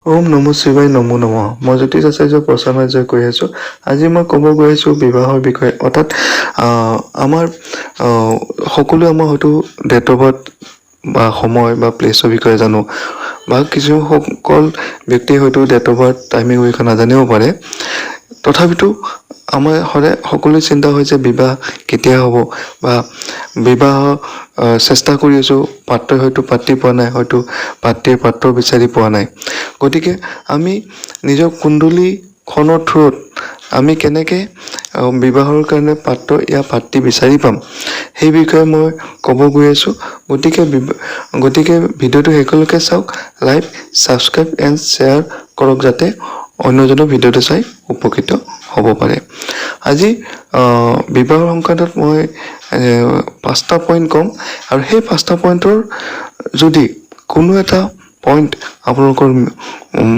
ওম নমঃ শিৱায় নমো নমঃ। মই জ্যোতিষ আচাৰ্য প্ৰসন্ন কৈ আছোঁ। আজি মই ক'ব গৈ আছোঁ বিবাহৰ বিষয়ে। অৰ্থাৎ আমাৰ সকলোৱে আমাৰ হয়তো ডেট অফ বাৰ্থ বা সময় বা প্লেচৰ বিষয়ে জানো, বা কিছুসকল ব্যক্তিয়ে হয়তো ডেট অফ বাৰ্থ টাইমিং বিষয়ে নাজানিব পাৰে। তথাপিতো আমাৰ সদায় সকলোৱে চিন্তা হয় যে বিবাহ কেতিয়া হ'ব, বা বিবাহ চেষ্টা কৰি আছোঁ, পাত্ৰই হয়তো পাত্ৰী পোৱা নাই, হয়তো পাত্ৰীয়ে পাত্ৰ বিচাৰি পোৱা নাই। গতিকে আমি নিজৰ কুণ্ডলীখনৰ থ্ৰুত আমি কেনেকৈ বিবাহৰ কাৰণে পাত্ৰ পাত্ৰী বিচাৰি পাম, সেই বিষয়ে মই ক'ব গৈ আছোঁ। গতিকে ভিডিঅ'টো শেষলৈকে চাওক, লাইক, ছাবস্ক্ৰাইব এণ্ড শ্বেয়াৰ কৰক, যাতে অন্যজনৰ ভিডিঅ'টো চাই উপকৃত হ'ব পাৰে। আজি বিবাহৰ সংক্ৰান্তত মই 5টা পইণ্ট ক'ম, আৰু সেই 5টা পইণ্টৰ যদি কোনো এটা পইণ্ট আপোনালোকৰ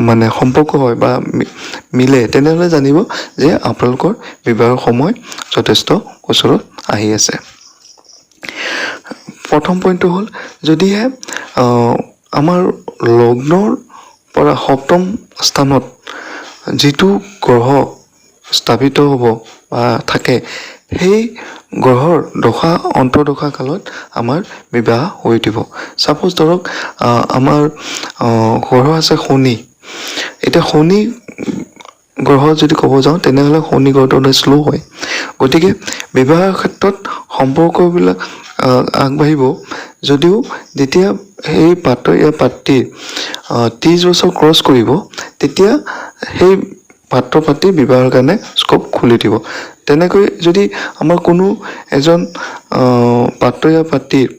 মানে সম্পৰ্ক হয় বা মিলে, তেনেহ'লে জানিব যে আপোনালোকৰ বিবাহৰ সময় যথেষ্ট ওচৰত আহি আছে। প্ৰথম পইণ্টটো হ'ল, যদিহে আমাৰ লগ্নৰ পৰা সপ্তম স্থানত যিটো গ্ৰহ স্থাপিত হ'ব বা থাকে, সেই গ্ৰহৰ দশা অন্তৰ্দশা কালত আমাৰ বিবাহ হৈ উঠিব। ছাপ'জ ধৰক আমাৰ গ্ৰহ আছে শনি। এতিয়া শনি গ্ৰহ যদি ক'ব যাওঁ, তেনেহ'লে শনি গ্ৰহটো অলপ শ্ল' হয়। গতিকে বিবাহৰ ক্ষেত্ৰত সম্পৰ্কবিলাক আগবাঢ়িব, যদিও যেতিয়া সেই পাত্ৰ পাত্ৰীৰ 30 বছৰ ক্ৰছ কৰিব, তেতিয়া সেই পাত্ৰ পাত্ৰী বিবাহৰ কাৰণে স্ক'প খুলি দিব। তেনেকৈ যদি আমাৰ কোনো এজন পাত্ৰ পাত্ৰীৰ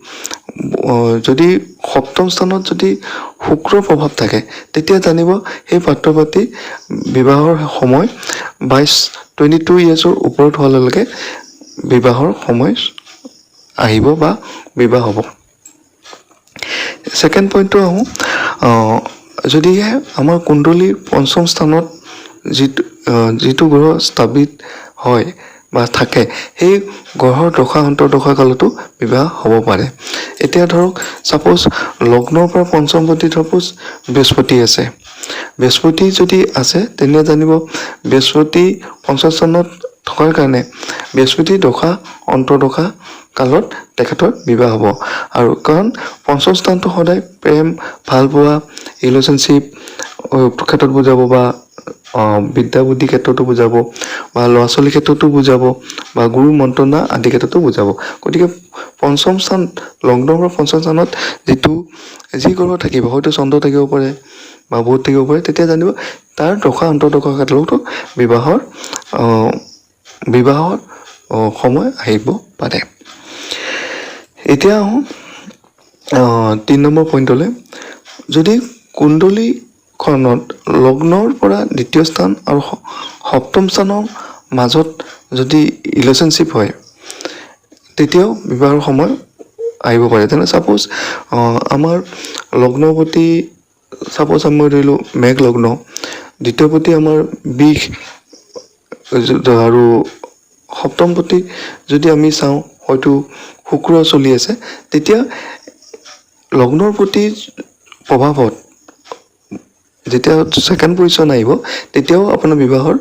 যদি সপ্তম স্থানত যদি শুক্ৰৰ প্ৰভাৱ থাকে, তেতিয়া জানিব সেই পাত্ৰ পাত্ৰী বিবাহৰ সময় 22 ইয়াৰ্ছৰ ওপৰত হোৱাৰ লগে লগে বিবাহৰ সময় আহিব বা বিবাহ হ'ব। ছেকেণ্ড পইণ্টটো আহোঁ, যদিহে আমাৰ কুণ্ডলীৰ পঞ্চম স্থানত যিটো গ্ৰহ স্থাপিত হয় বা থাকে, সেই গ্ৰহৰ দশা অন্তৰ্দশা কালতো বিবাহ হ'ব পাৰে। এতিয়া ধৰক ছাপ'জ লগ্নৰ পৰা পঞ্চমপতি ছাপ'জ বৃহস্পতি আছে। বৃহস্পতি যদি আছে, তেনে জানিব বৃহস্পতি পঞ্চম স্থানত থকাৰ কাৰণে বৃহস্পতি দশা অন্তৰ্দশা কালত তেখেতৰ বিবাহ হ'ব। আৰু কাৰণ পঞ্চম স্থানটো সদায় প্ৰেম, ভালপোৱা, ৰিলেশ্যনশ্বিপ ক্ষেত্ৰত বুজাব, বা বিদ্যা বুদ্ধিৰ ক্ষেত্ৰতো বুজাব, বা ল'ৰা ছোৱালীৰ ক্ষেত্ৰতো বুজাব, বা গুৰু মন্ত্ৰণা আদি ক্ষেত্ৰতো বুজাব। গতিকে পঞ্চম স্থান, লগ্নৰ পৰা পঞ্চম স্থানত যি গ্ৰহ থাকিব, হয়তো চন্দ্ৰ থাকিব পাৰে বা বুধ থাকিব পাৰে, তেতিয়া জানিব তাৰ দশা অন্তৰ্দশা কালতো বিবাহৰ সময় আহিব পাৰে। এতিয়া আহোঁ 3 নম্বৰ পইণ্টলৈ। যদি কুণ্ডলীখনত লগ্নৰ পৰা দ্বিতীয় স্থান আৰু সপ্তম স্থানৰ মাজত যদি ৰিলেশ্যনশ্বিপ হয়, তেতিয়াও বিবাহৰ সময় আহিব পাৰে। তেনে ছাপ'জ আমাৰ লগ্নপতি, ছাপ'জ আমি ধৰিলোঁ মেঘ লগ্ন, দ্বিতীয়পতি আমাৰ বৃষ, আৰু সপ্তমপতি যদি আমি চাওঁ হয়তো শুক্ৰ চলি আছে, তেতিয়া লগ্নৰ প্ৰতি প্ৰভাৱত যেতিয়া ছেকেণ্ড পজিশ্যন আহিব, তেতিয়াও আপোনাৰ বিবাহৰ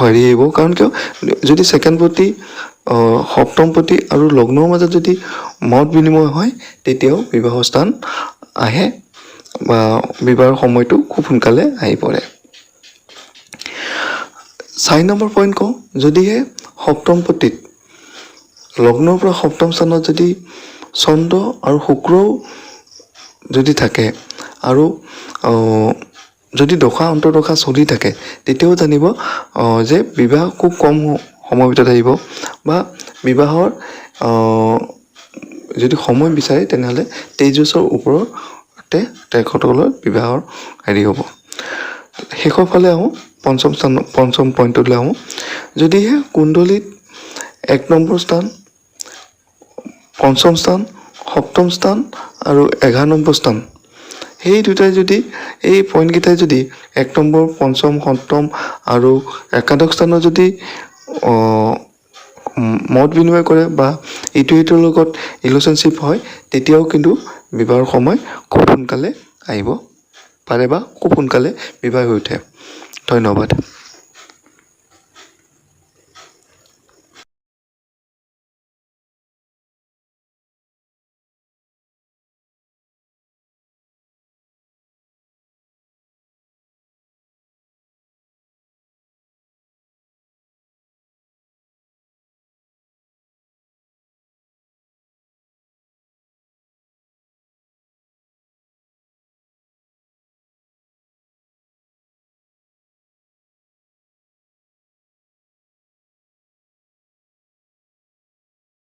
আহিব। কাৰণ কিয়, যদি ছেকেণ্ড পতি, সপ্তম পতি আৰু লগ্নৰ মাজত যদি মত বিনিময় হয়, তেতিয়াও বিবাহৰ স্থান আহে বা বিবাহৰ সময়টো খুব সোনকালে আহি পৰে। 4 নম্বৰ পইণ্ট কওঁ, যদিহে সপ্তম পতিত লগ্নৰ পৰা সপ্তম স্থানত যদি চন্দ্ৰ আৰু শুক্ৰও যদি থাকে, আৰু যদি দশা অন্তৰ্দশা চলি থাকে, তেতিয়াও জানিব যে বিবাহ খুব কম সময়ৰ ভিতৰত আহিব, বা বিবাহৰ যদি সময় বিচাৰে, তেনেহ'লে 23 বছৰ ওপৰতে তেখেতসকলৰ বিবাহৰ হ'ব। শেষৰ ফালে আহোঁ, পঞ্চম পইণ্টলৈ আহোঁ। যদিহে কুণ্ডলীত 1 নম্বৰ স্থান, পঞ্চম স্থান, সপ্তম স্থান আৰু 11 নম্বৰ স্থান, সেই দুটাই যদি, এই পইণ্টকেইটাই যদি 1 নম্বৰ, পঞ্চম, সপ্তম আৰু একাদশ স্থানত যদি মত বিনিময় কৰে বা ইটোৰ লগত ৰিলেশ্যনশ্বিপ হয়, তেতিয়াও কিন্তু বিবাহৰ সময় খুব সোনকালে আহিব পাৰে বা খুব সোনকালে বিবাহ হৈ উঠে। ধন্যবাদ।